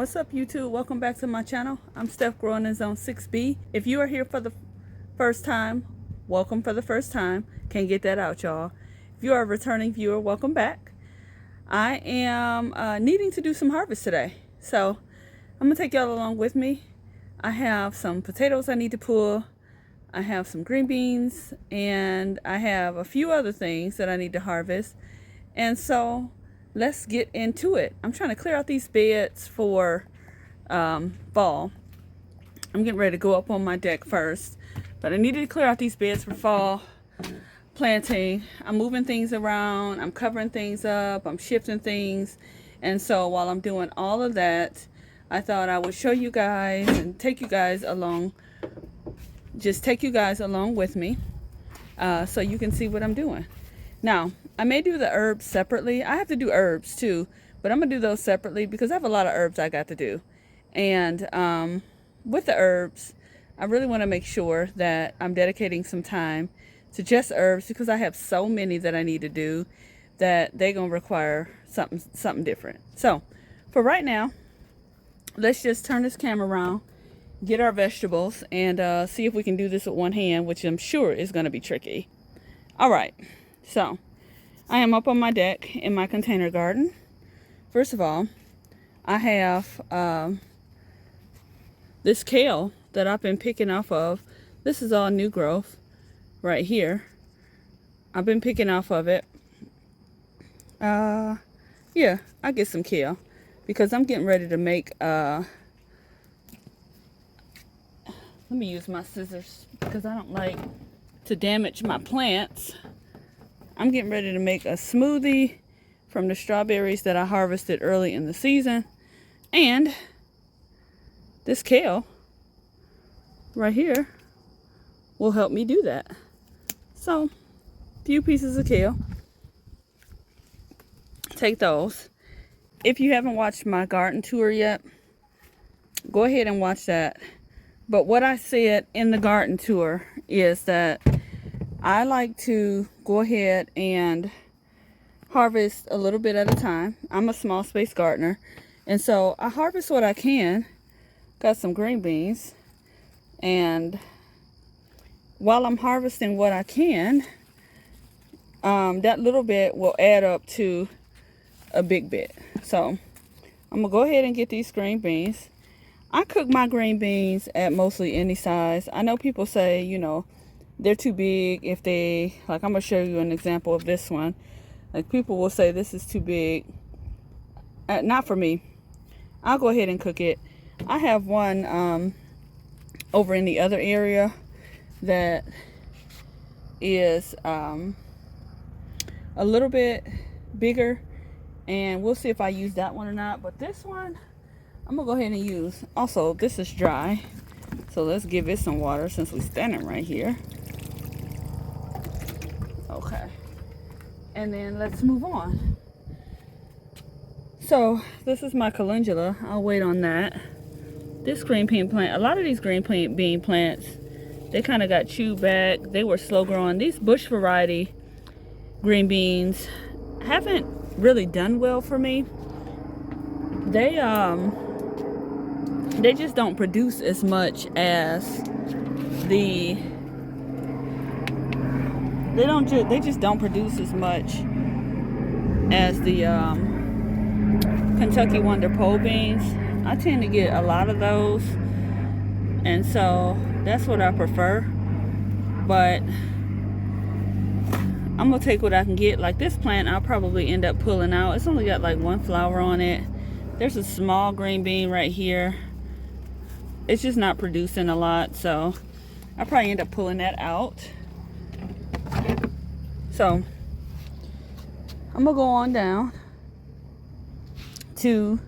What's up, YouTube? Welcome back to my channel. I'm Steph, growing in zone 6B. If you are here for the first time, welcome for the first time. Can't get that out, y'all. If you are a returning viewer, welcome back. I am needing to do some harvest today, so I'm gonna take y'all along with me. I have some potatoes I need to pull. I have some green beans, and I have a few other things that I need to harvest. And so let's get into it. I'm trying to clear out these beds for fall. I'm getting ready to go up on my deck first, but I needed to clear out these beds for fall planting. I'm moving things around, I'm covering things up, I'm shifting things. And so while I'm doing all of that, I thought I would show you guys and take you guys along, just take you guys along with me so you can see what I'm doing. Now, I may do the herbs separately. I have to do herbs too, but I'm going to do those separately because I have a lot of herbs I got to do. And with the herbs, I really want to make sure that I'm dedicating some time to just herbs because I have so many that I need to do that they're going to require something different. So, for right now, let's just turn this camera around, get our vegetables, and see if we can do this with one hand, which I'm sure is going to be tricky. All right. So, I am up on my deck in my container garden. First of all, I have this kale that I've been picking off of. This is all new growth right here. I've been picking off of it. Yeah, I get some kale because I'm getting ready to make, let me use my scissors because I don't like to damage my plants. I'm getting ready to make a smoothie from the strawberries that I harvested early in the season. And this kale right here will help me do that. So, a few pieces of kale. Take those. If you haven't watched my garden tour yet, go ahead and watch that. But what I said in the garden tour is that I like to go ahead and harvest a little bit at a time. I'm a small space gardener, and so I harvest what I can. Got some green beans, and while I'm harvesting what I can, that little bit will add up to a big bit. So I'm gonna go ahead and get these green beans. I cook my green beans at mostly any size. I know people say, you know, they're too big if they, like, I'm going to show you an example of this one. Like, people will say this is too big. Not for me. I'll go ahead and cook it. I have one over in the other area that is a little bit bigger. And we'll see if I use that one or not. But this one, I'm going to go ahead and use. Also, this is dry. So let's give it some water since we're standing right here. Okay, and then let's move on. So this is my calendula. I'll wait on that. This green bean plant, a lot of these green bean plants, they kind of got chewed back. They were slow growing. These bush variety green beans haven't really done well for me. They just don't produce as much as the they just don't produce as much as the Kentucky Wonder pole beans. I tend to get a lot of those, and so that's what I prefer. But I'm gonna take what I can get. Like this plant, I'll probably end up pulling out. It's only got like one flower on it. There's a small green bean right here. It's just not producing a lot, so I'll probably end up pulling that out. So I'm gonna go on down to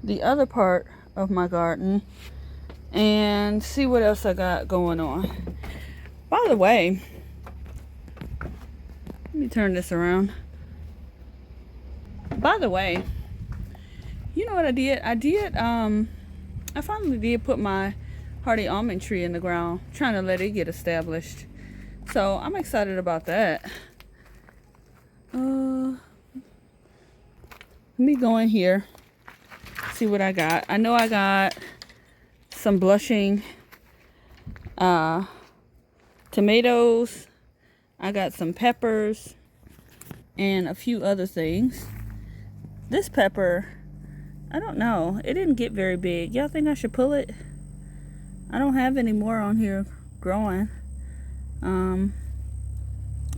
the other part of my garden and see what else I got going on. By the way, let me turn this around. By the way, you know what I did? I finally did put my hardy almond tree in the ground, trying to let it get established. So I'm excited about that. Let me go in here see what I got. I know I got some blushing tomatoes. I got some peppers and a few other things. This pepper, I don't know. It didn't get very big. Y'all think I should pull it? I don't have any more on here growing. I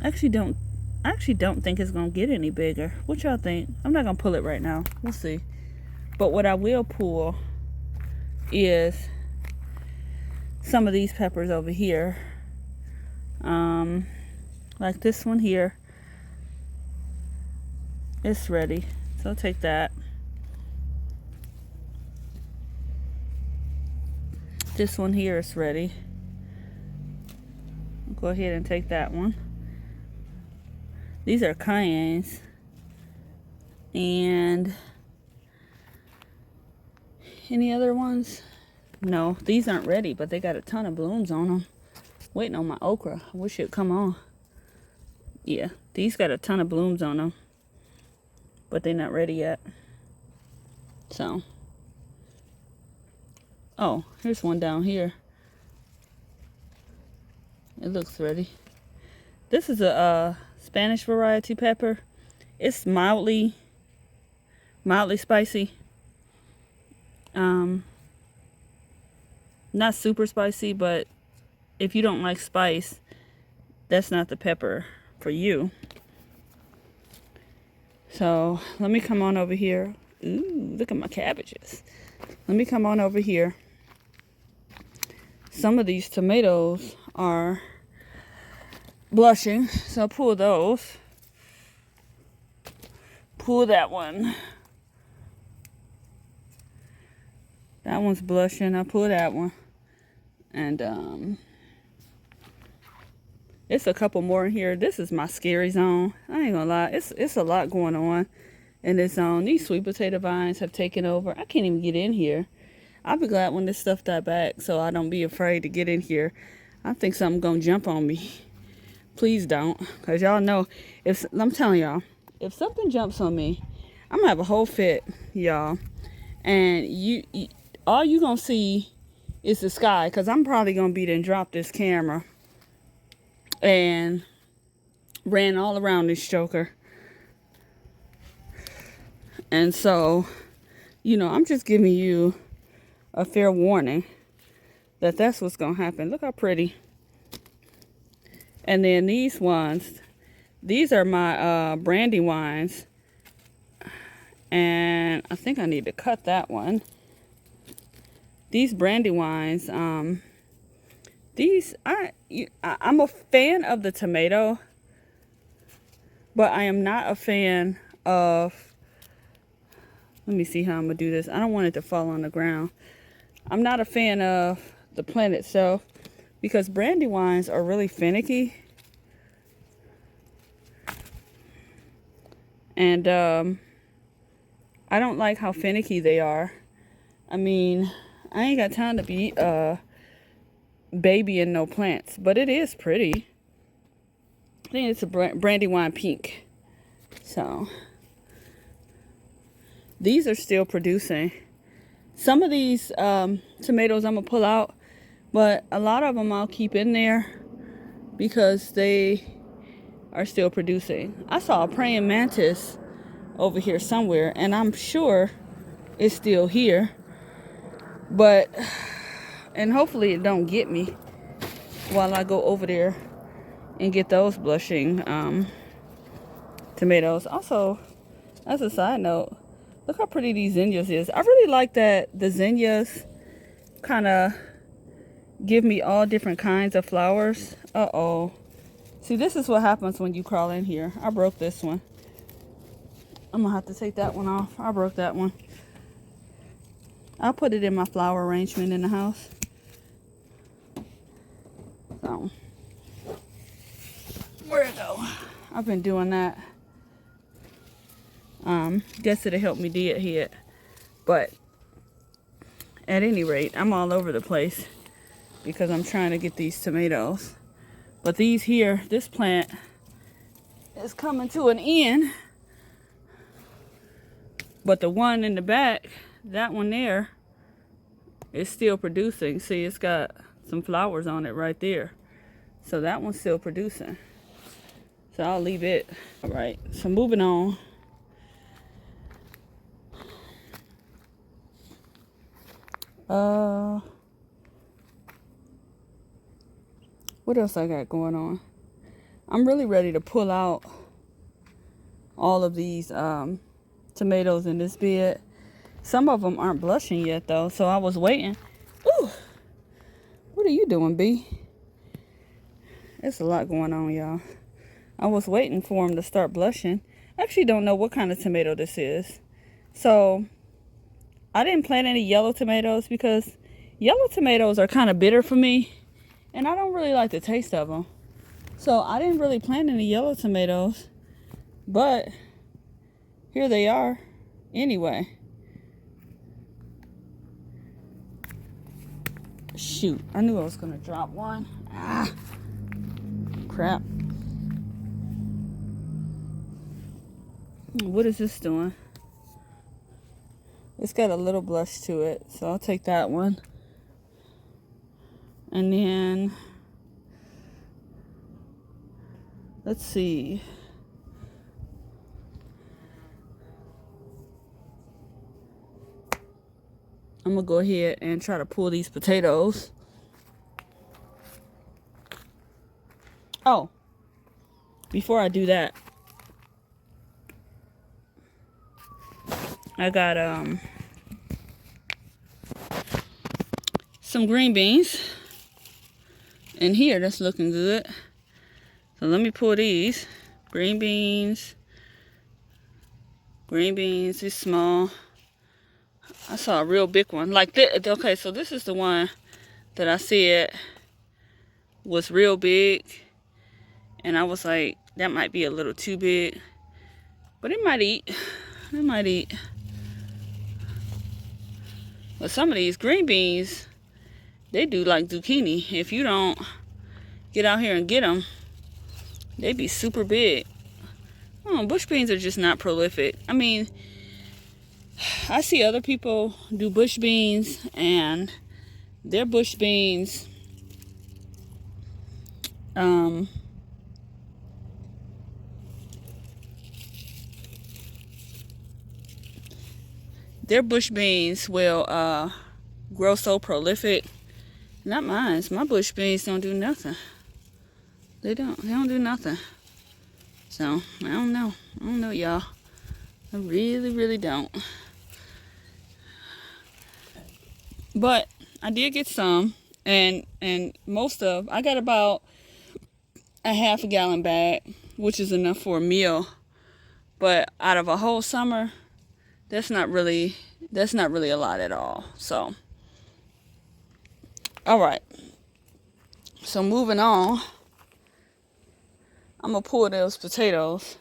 actually don't think it's gonna get any bigger. What y'all think? I'm not gonna pull it right now. We'll see. But what I will pull is some of these peppers over here. Like this one here. It's ready. So I'll take that. This one here is ready. I'll go ahead and take that one. These are cayennes. And any other ones? No, these aren't ready, but they got a ton of blooms on them. Waiting on my okra. I wish it'd come on. Yeah, these got a ton of blooms on them, but they're not ready yet. So, oh, here's one down here. It looks ready. This is a Spanish variety pepper. It's mildly spicy. Not super spicy, but if you don't like spice, that's not the pepper for you. So let me come on over here. Ooh, look at my cabbages. Let me come on over here. Some of these tomatoes are blushing, so I'll pull those. Pull that one. That one's blushing. I'll pull that one. And it's a couple more in here. This is my scary zone. I ain't gonna lie. It's a lot going on in this zone. These sweet potato vines have taken over. I can't even get in here. I'll be glad when this stuff die back so I don't be afraid to get in here. I think something gonna jump on me. Please don't. Because y'all know, I'm telling y'all, if something jumps on me, I'm gonna have a whole fit, y'all. And all you gonna see is the sky, because I'm probably gonna be then drop this camera and ran all around this joker. And so, you know, I'm just giving you a fair warning that that's what's gonna happen. Look how pretty. And then these ones, these are my brandywines, and I think I need to cut that one. These brandywines, I'm a fan of the tomato, but I am not a fan of, let me see how I'm gonna do this. I don't want it to fall on the ground. I'm not a fan of the plant itself because brandywines are really finicky. And I don't like how finicky they are. I mean, I ain't got time to be babying no plants, but it is pretty. I think it's a brandywine pink. So these are still producing. Some of these tomatoes I'm gonna pull out, but a lot of them I'll keep in there because they are still producing. I saw a praying mantis over here somewhere, and I'm sure it's still here. But, and hopefully it don't get me while I go over there and get those blushing tomatoes. Also, as a side note, look how pretty these zinnias is. I really like that the zinnias kind of give me all different kinds of flowers. Uh-oh. See, this is what happens when you crawl in here. I broke this one. I'm going to have to take that one off. I broke that one. I'll put it in my flower arrangement in the house. So, where'd it go? I've been doing that. Guess it'll help me get hit. But, at any rate, I'm all over the place because I'm trying to get these tomatoes. But these here, this plant is coming to an end. But the one in the back that one there is still producing. See, it's got some flowers on it right there. So that one's still producing. So I'll leave it. All right, so moving on. What else I got going on? I'm really ready to pull out all of these tomatoes in this bed. Some of them aren't blushing yet though, so I was waiting. Ooh, what are you doing, B? It's a lot going on, y'all. I was waiting for them to start blushing. I actually don't know what kind of tomato this is. So I didn't plant any yellow tomatoes because yellow tomatoes are kind of bitter for me, and I don't really like the taste of them. So I didn't really plant any yellow tomatoes, but here they are anyway. Shoot, I knew I was gonna drop one. Ah, crap. What is this doing? It's got a little blush to it, so I'll take that one. And then, let's see. I'm gonna go ahead and try to pull these potatoes. Oh, before I do that, I got some green beans in here that's looking good. So let me pull these. Green beans. Green beans is small. I saw a real big one. Like this. Okay, so this is the one that I said was real big. And I was like, that might be a little too big. But it might eat. It might eat. But some of these green beans, they do like zucchini. If you don't get out here and get them, they be super big. Oh, bush beans are just not prolific. I mean, I see other people do bush beans, and their bush beans, will grow so prolific. Not mine. My bush beans don't do nothing. They don't do nothing. So, I don't know. I don't know, y'all. I really don't. But I did get some, and most of, I got about a half a gallon bag, which is enough for a meal. But out of a whole summer, that's not really a lot at all. So, all right. So moving on, I'm gonna pull those potatoes,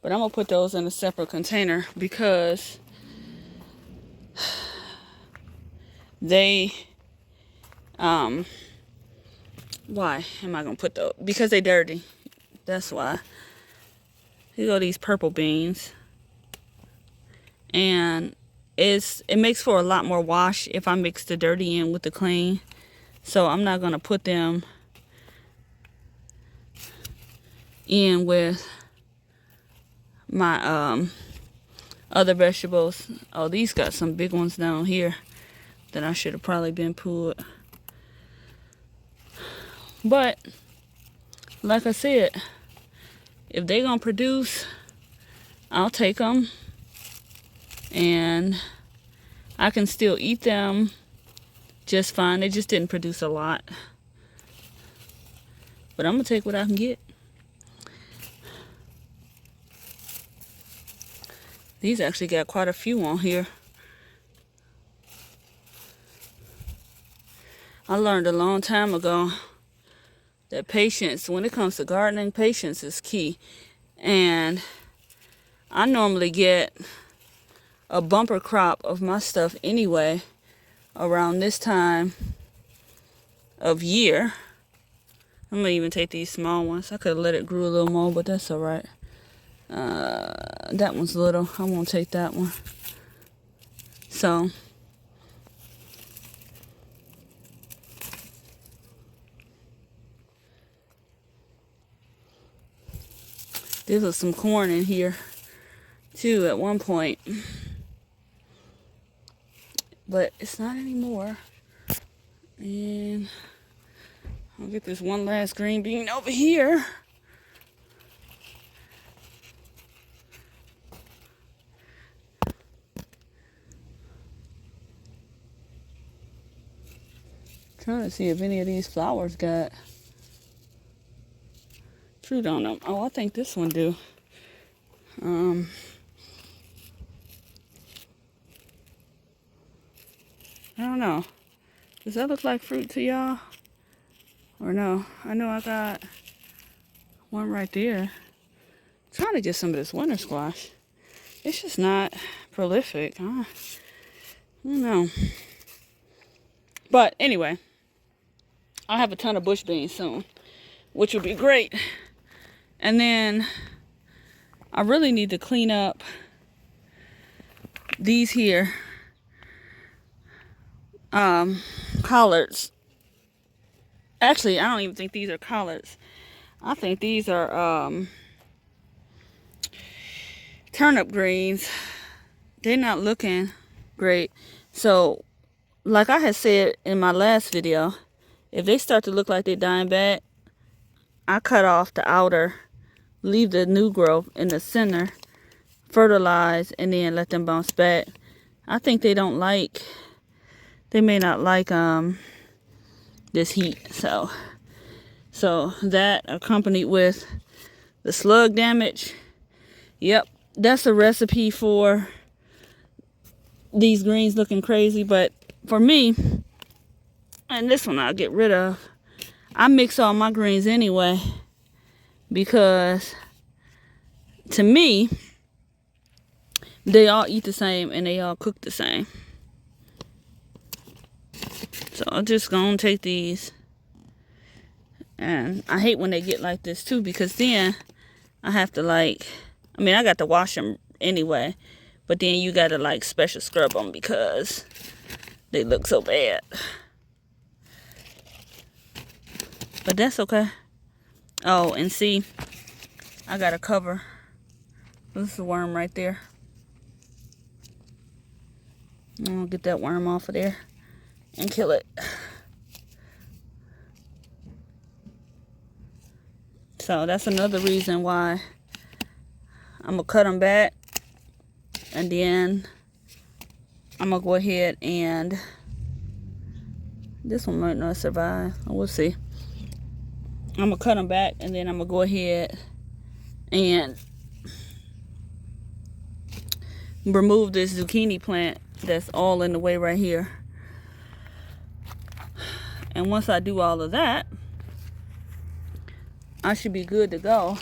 but I'm gonna put those in a separate container because they, why am I gonna put those? Because they dirty. That's why. Here go these purple beans. And it makes for a lot more wash if I mix the dirty in with the clean. So I'm not gonna put them in with my other vegetables. Oh, these got some big ones down here that I should have probably been pulled. But like I said, if they gonna produce, I'll take them, and I can still eat them just fine. They just didn't produce a lot, but I'm gonna take what I can get. These actually got quite a few on here. I learned a long time ago that patience, when it comes to gardening, patience is key. And I normally get a bumper crop of my stuff anyway around this time of year. I'm gonna even take these small ones. I could have let it grow a little more, but that's all right. That one's little. I won't take that one. So there was some corn in here too at one point, but it's not anymore. And I'll get this one last green bean over here. Trying to see if any of these flowers got fruit on them. Oh, I think this one do. I don't know. Does that look like fruit to y'all? Or no? I know I got one right there. Trying to get some of this winter squash. It's just not prolific. I don't know. But anyway, I'll have a ton of bush beans soon, which will be great. And then I really need to clean up these here collards. Actually, I don't even think these are collards. I think these are turnip greens. They're not looking great. So like I had said in my last video, if they start to look like they're dying back, I cut off the outer, leave the new growth in the center, fertilize, and then let them bounce back. I think they may not like this heat. So that accompanied with the slug damage, yep, that's a recipe for these greens looking crazy. But for me, and this one I'll get rid of, I mix all my greens anyway, because to me, they all eat the same and they all cook the same. So I'm just gonna take these. And I hate when they get like this too, because then I have to I got to wash them anyway, but then you gotta special scrub them because they look so bad. But that's okay. Oh, and see, I got a cover. This is a worm right there. I'll get that worm off of there and kill it. So that's another reason why I'm gonna cut them back, and then I'm gonna go ahead and this one might not survive. We'll see. I'm gonna cut them back, and then I'm gonna go ahead and remove this zucchini plant that's all in the way right here. And once I do all of that, I should be good to go,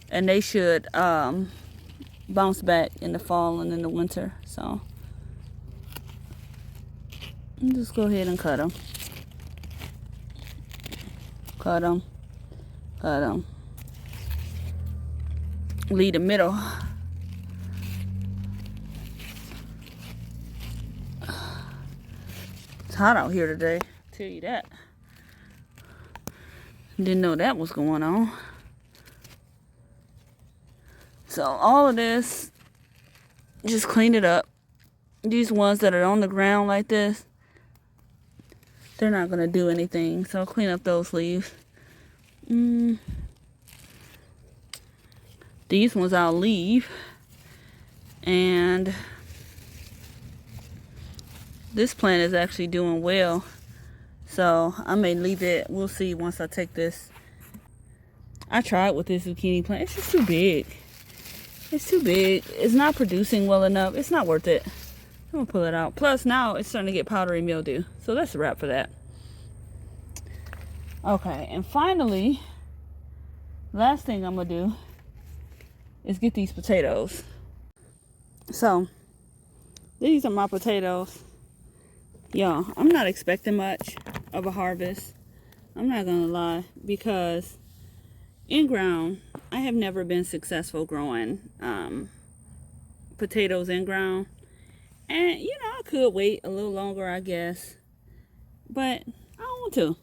and they should bounce back in the fall and in the winter. So just go ahead and cut them. Cut them. Cut them. Leave the middle. It's hot out here today, I'll tell you that. Didn't know that was going on. So all of this, just clean it up. These ones that are on the ground like this, they're not going to do anything. So clean up those leaves. These ones I'll leave. And this plant is actually doing well. So I may leave it. We'll see once I take this. I tried with this zucchini plant. It's just too big. It's too big. It's not producing well enough. It's not worth it. I'm going to pull it out. Plus now it's starting to get powdery mildew. So that's a wrap for that. Okay. And finally, last thing I'm going to do is get these potatoes. So these are my potatoes. Y'all, I'm not expecting much of a harvest. I'm not gonna lie, because in ground, I have never been successful growing potatoes in ground. And, you know, I could wait a little longer, I guess. But I don't want to.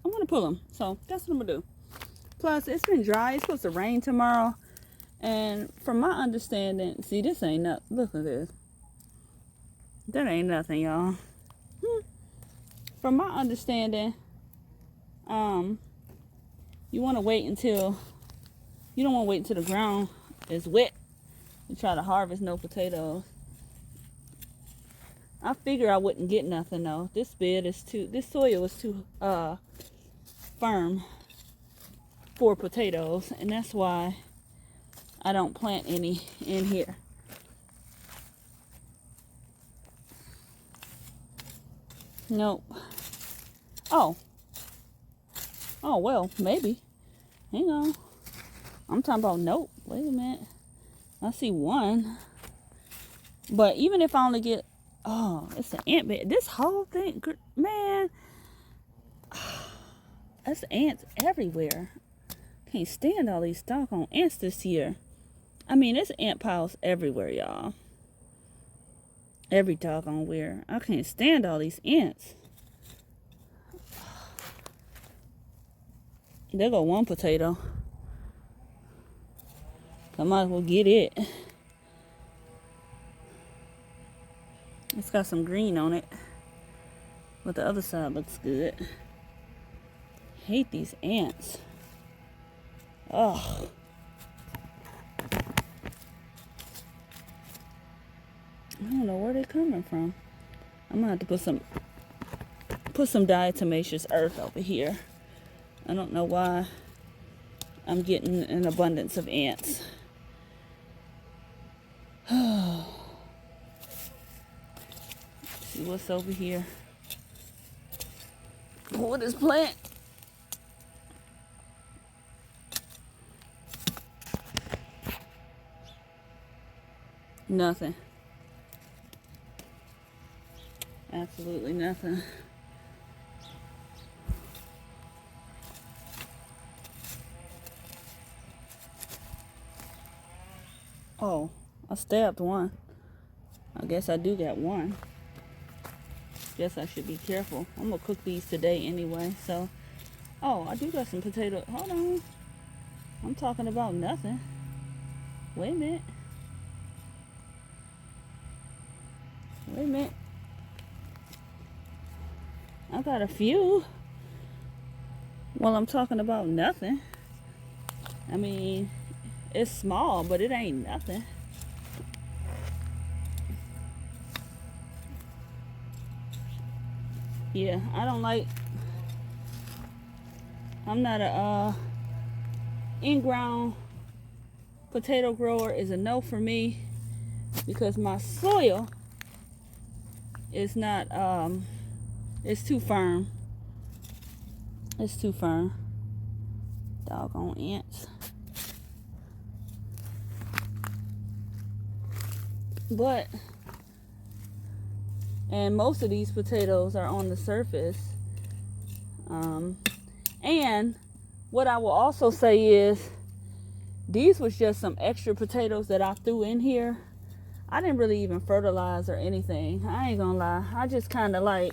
I want to pull them. So that's what I'm going to do. Plus, it's been dry. It's supposed to rain tomorrow. And from my understanding, see, this ain't nothing. Look at this. That ain't nothing, y'all. From my understanding, you want to wait until, you don't want to wait until the ground is wet to try to harvest no potatoes. I figure I wouldn't get nothing though. This soil is too firm for potatoes, and that's why I don't plant any in here. Nope. Oh, well, maybe. Hang on. I'm talking about nope. Wait a minute. I see one. But even if I only get, oh, it's an ant bed. This whole thing, man, that's ants everywhere. Can't stand all these doggone ants this year. I mean, there's ant piles everywhere, y'all. Every doggone where. I can't stand all these ants. There go one potato. I might as well get it. It's got some green on it. But the other side looks good. Hate these ants. Ugh. I don't know where they're coming from. I'm gonna have to put some diatomaceous earth over here. I don't know why I'm getting an abundance of ants. See what's over here. What is plant? Nothing. Absolutely nothing. Oh, I stabbed one. I guess I do got one. Guess I should be careful. I'm gonna cook these today anyway, so. Oh, I do got some potatoes. Hold on. I'm talking about nothing. Wait a minute. Wait a minute. I got a few. Well, I'm talking about nothing. I mean, it's small, but it ain't nothing. Yeah, I don't like, I'm not a in-ground potato grower. Is a no for me because my soil is not, it's too firm. It's too firm. Doggone ants. But, and most of these potatoes are on the surface. And what I will also say is, these was just some extra potatoes that I threw in here. I didn't really even fertilize or anything. I ain't gonna lie. I just kind of like,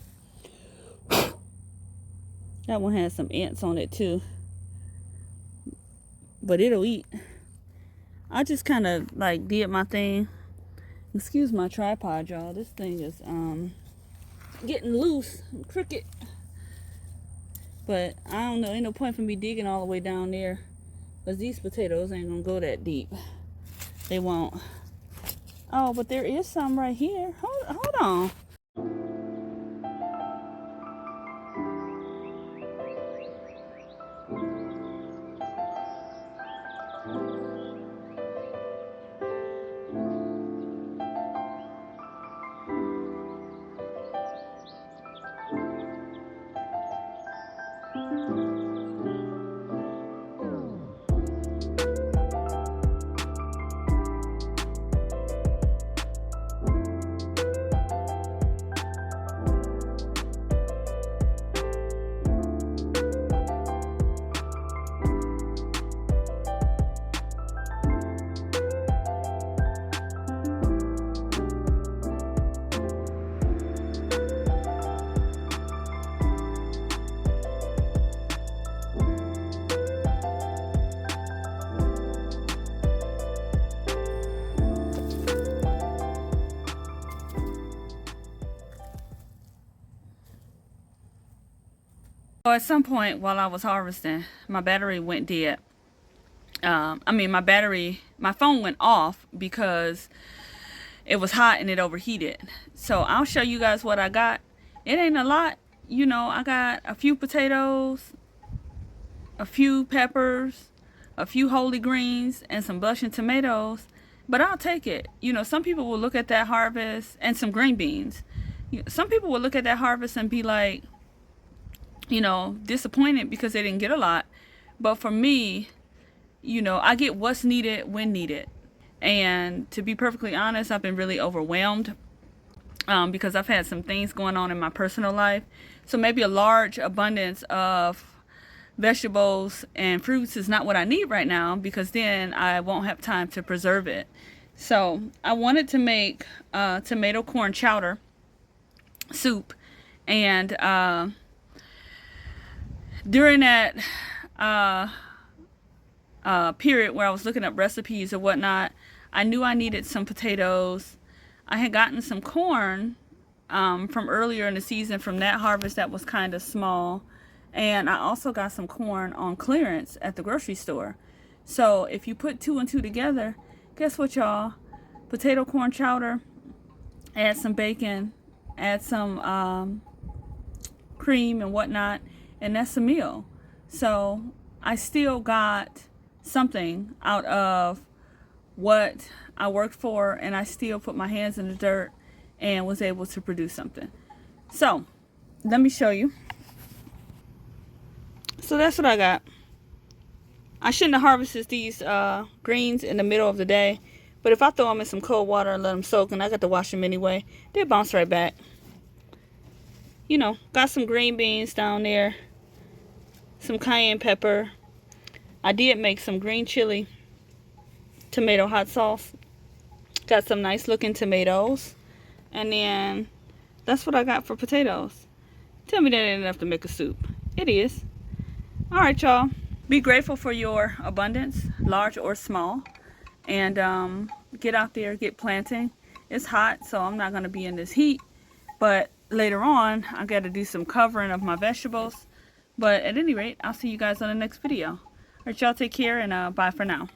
that one has some ants on it too. But it'll eat. I just kind of like did my thing. Excuse my tripod, y'all. This thing is getting loose, crooked. But I don't know. Ain't no point for me digging all the way down there, because these potatoes ain't gonna go that deep. They won't. Oh, but there is some right here. Hold on. So at some point while I was harvesting, my battery went dead. My phone went off because it was hot and it overheated. So I'll show you guys what I got. It ain't a lot. You know, I got a few potatoes, a few peppers, a few holy greens, and some blushing tomatoes. But I'll take it. You know, some people will look at that harvest, and some green beans. Some people will look at that harvest and be like, you know, disappointed because they didn't get a lot. But for me, you know, I get what's needed when needed. And to be perfectly honest, I've been really overwhelmed because I've had some things going on in my personal life. So maybe a large abundance of vegetables and fruits is not what I need right now, because then I won't have time to preserve it. So I wanted to make tomato corn chowder soup, and during that period where I was looking up recipes or whatnot, I knew I needed some potatoes. I had gotten some corn from earlier in the season from that harvest that was kind of small. And I also got some corn on clearance at the grocery store. So if you put 2 and 2 together, guess what, y'all? Potato corn chowder, add some bacon, add some cream and whatnot, and that's a meal. So I still got something out of what I worked for, and I still put my hands in the dirt and was able to produce something. So let me show you. So that's what I got. I shouldn't have harvested these greens in the middle of the day, but if I throw them in some cold water and let them soak, and I got to wash them anyway, they bounce right back. You know, got some green beans down there, some cayenne pepper. I did make some green chili tomato hot sauce. Got some nice looking tomatoes, and then that's what I got for potatoes. Tell me that ain't enough to make a soup. It is. All right, y'all. Be grateful for your abundance, large or small, and get out there, get planting. It's hot, so I'm not going to be in this heat, but later on, I got to do some covering of my vegetables. But at any rate, I'll see you guys on the next video. All right, y'all, take care, and bye for now.